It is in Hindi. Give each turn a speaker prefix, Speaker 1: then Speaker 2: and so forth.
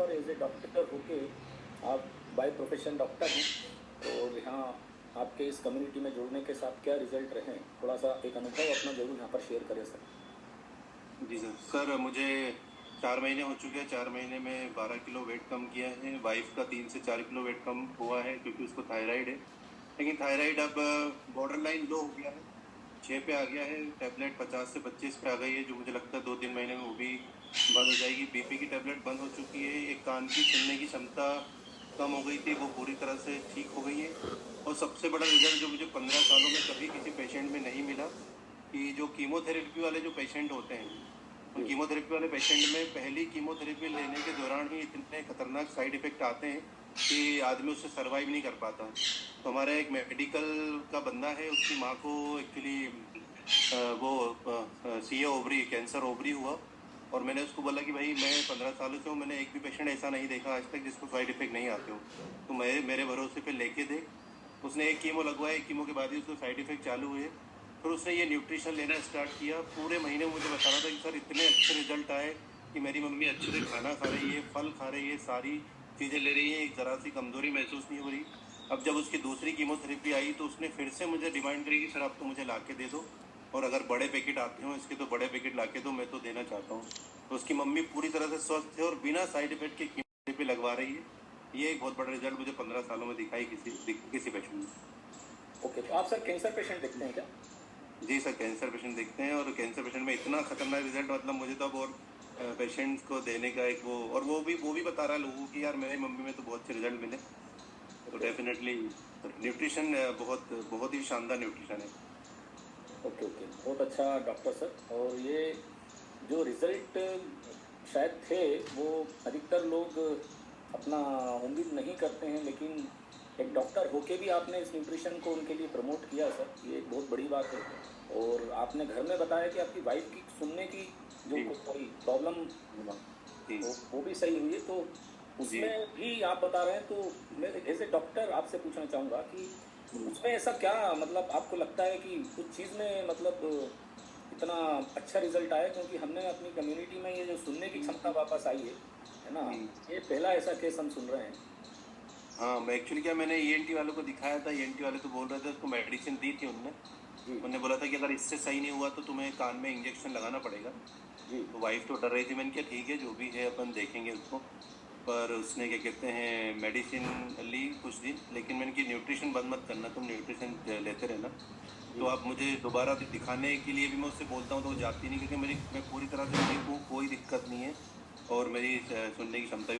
Speaker 1: और एज ए डॉक्टर होके आप बाय प्रोफेशन डॉक्टर हैं और यहाँ आपके इस कम्युनिटी में जुड़ने के साथ क्या रिजल्ट रहे, थोड़ा सा एक अनुभव अपना जरूर यहाँ पर शेयर करें सर।
Speaker 2: जी सर मुझे 4 महीने हो चुके हैं। 4 महीने में 12 किलो वेट कम किया है। वाइफ का 3 से 4 किलो वेट कम हुआ है क्योंकि उसको थायराइड है, लेकिन थायराइड अब बॉर्डर लाइन लो हो गया है, 6 पे आ गया है। टैबलेट 50 से 25 पे आ गई है, जो मुझे लगता है 2-3 महीने में वो भी बंद हो जाएगी। बीपी की टैबलेट बंद हो चुकी है। एक कान की सुनने की क्षमता कम हो गई थी, वो पूरी तरह से ठीक हो गई है। और सबसे बड़ा रिजल्ट जो मुझे 15 सालों में कभी किसी पेशेंट में नहीं मिला, कि जो कीमोथेरेपी वाले जो पेशेंट होते हैं, उन
Speaker 1: जी
Speaker 2: कीमोथेरेपी वाले पेशेंट में पहली कीमोथेरेपी लेने के दौरान ही इतने खतरनाक साइड इफेक्ट आते हैं कि आदमी उससे सर्वाइव नहीं कर पाता। तो हमारा एक मेडिकल का बंदा है, उसकी माँ को एक्चुअली वो सी ओवरी कैंसर ओवरी हुआ। और मैंने उसको बोला कि भाई मैं 15 सालों से हूँ, मैंने एक भी पेशेंट ऐसा नहीं देखा आज तक जिसको साइड इफेक्ट नहीं आते हो, तो मेरे भरोसे पे लेके देख। उसने एक कीमो लगवाया, एक कीमो के बाद ही उसको साइड इफेक्ट चालू हुए। फिर उसने ये न्यूट्रिशन लेना स्टार्ट किया। पूरे महीने मुझे बता रहा था कि सर इतने अच्छे रिजल्ट आए कि मेरी मम्मी अच्छे से खाना खा रही है, फल खा रही है, सारी चीज़ें ले रही है, एक ज़रा सी कमज़ोरी महसूस नहीं हो रही। अब जब उसकी दूसरी कीमोथेरेपी आई तो उसने फिर से मुझे डिमांड करी कि सर आप तो मुझे ला के दे दो, और अगर बड़े पैकेट आते हो इसके तो बड़े पैकेट ला के दो, मैं तो देना चाहता हूँ। तो उसकी मम्मी पूरी तरह से स्वस्थ है और बिना साइड इफेक्ट के कीमोथेरेपी लगवा रही है। ये एक बहुत बड़ा रिजल्ट मुझे 15 सालों में दिखाई किसी पेशेंट में।
Speaker 1: ओके, तो आप सर कैंसर पेशेंट देखते हैं क्या?
Speaker 2: जी सर, कैंसर पेशेंट देखते हैं, और कैंसर पेशेंट में इतना खतरनाक रिजल्ट, मतलब मुझे तो अब और पेशेंट्स को देने का एक वो, और वो भी बता रहा है लोगों की यार मेरी मम्मी में तो बहुत अच्छे रिजल्ट मिले। तो
Speaker 1: ओके
Speaker 2: डेफिनेटली न्यूट्रिशन बहुत बहुत ही शानदार न्यूट्रिशन है।
Speaker 1: ओके ओके, बहुत अच्छा डॉक्टर सर। और ये जो रिजल्ट शायद थे वो अधिकतर लोग अपना उम्मीद नहीं करते हैं, लेकिन एक डॉक्टर होके भी आपने इस न्यूट्रिशन को उनके लिए प्रमोट किया सर, ये एक बहुत बड़ी बात है। और आपने घर में बताया कि आपकी वाइफ की सुनने की जो
Speaker 2: जी
Speaker 1: कोई प्रॉब्लम
Speaker 2: जी
Speaker 1: वो भी सही हुई है, तो
Speaker 2: जी
Speaker 1: उसमें भी आप बता रहे हैं। तो मैं एज ए डॉक्टर आपसे पूछना चाहूँगा कि उसमें ऐसा क्या मतलब आपको लगता है कि कुछ चीज़ में मतलब इतना अच्छा रिजल्ट आया, क्योंकि हमने अपनी कम्युनिटी में ये जो सुनने की क्षमता वापस आई है ना,
Speaker 2: जी।
Speaker 1: ये पहला ऐसा केस हम सुन रहे हैं।
Speaker 2: हाँ, मैं एक्चुअली क्या, मैंने ईएनटी वालों को दिखाया था। ईएनटी वाले तो बोल रहे थे, उसको मेडिसिन दी थी उनने।
Speaker 1: जी
Speaker 2: उन्होंने बोला था कि अगर इससे सही नहीं हुआ तो तुम्हें कान में इंजेक्शन लगाना पड़ेगा।
Speaker 1: जी
Speaker 2: तो वाइफ तो डर रही थी। मैंने कहा ठीक है, जो भी है अपन देखेंगे उसको। पर उसने क्या कहते हैं मेडिसिन ली कुछ दिन, लेकिन मैंने कि न्यूट्रिशन बंद मत करना, तुम न्यूट्रिशन लेते रहना। तो
Speaker 1: जी
Speaker 2: आप मुझे दोबारा दिखाने के लिए भी मैं उससे बोलता हूँ तो वो जाती नहीं, क्योंकि मैं पूरी तरह से ठीक हूँ, कोई दिक्कत नहीं है, और मेरी सुनने की क्षमता